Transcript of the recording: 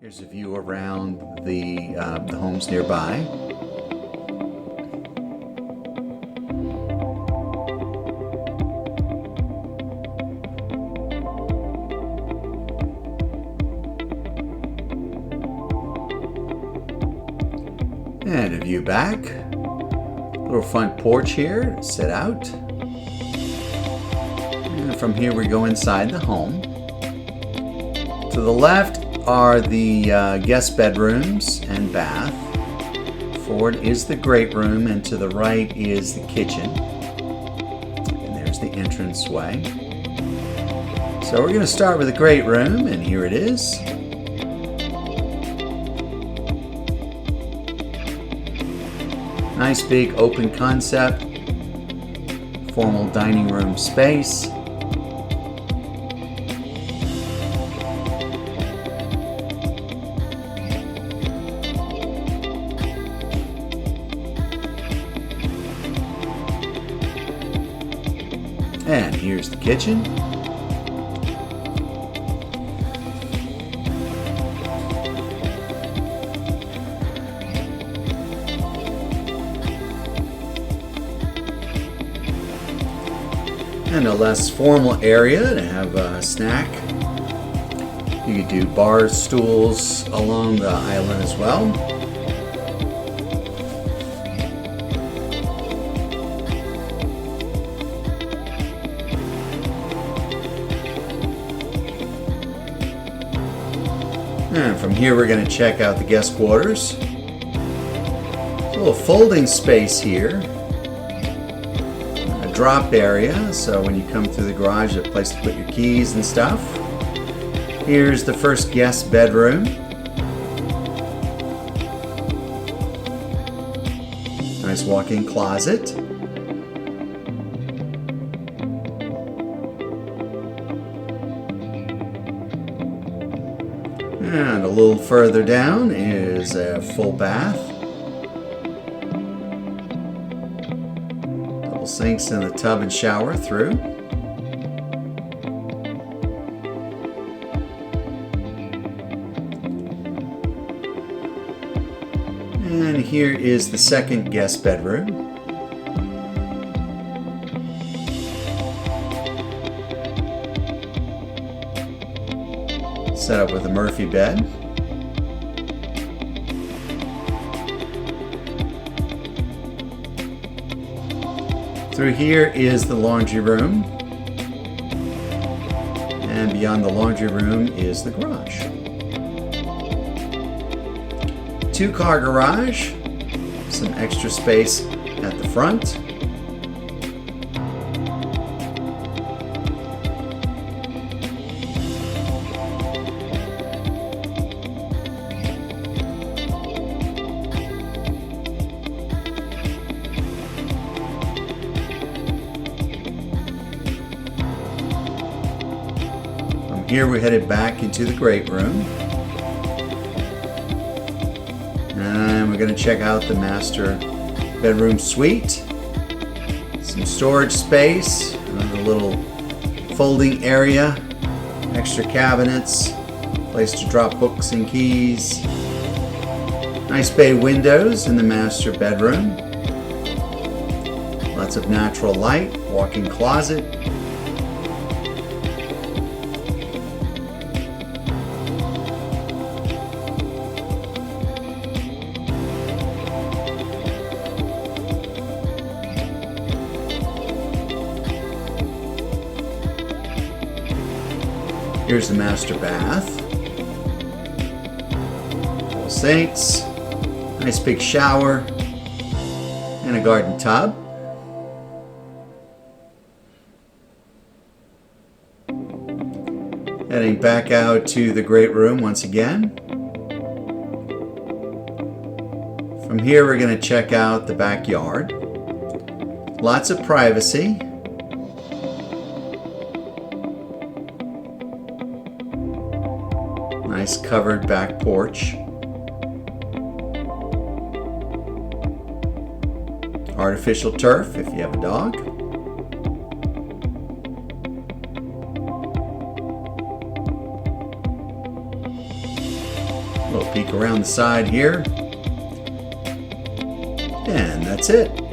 Here's a view around the homes nearby. And a view back. Little front porch here to sit out. And from here we go inside the home. To the left are the guest bedrooms and bath. Forward is the great room, and to the right is the kitchen. And there's the entranceway. So we're going to start with the great room, and here it is. Nice big open concept, formal dining room space. And here's the kitchen. And a less formal area to have a snack. You could do bar stools along the island as well. And from here we're going to check out the guest quarters. A little folding space here. A drop area, so when you come through the garage, a place to put your keys and stuff. Here's the first guest bedroom. Nice walk-in closet. And a little further down is a full bath. Double sinks and a tub and shower through. And here is the second guest bedroom. Set up with a Murphy bed. Through here is the laundry room. And beyond the laundry room is the garage. Two-car garage. Some extra space at the front. Here we're headed back into the great room. And we're going to check out the master bedroom suite. Some storage space, another little folding area, extra cabinets, place to drop books and keys. Nice bay windows in the master bedroom. Lots of natural light, walk-in closet. Here's the master bath. Full sinks, nice big shower, and a garden tub. Heading back out to the great room once again. From here we're going to check out the backyard. Lots of privacy. Nice covered back porch. Artificial turf if you have a dog. We'll peek around the side here. And that's it.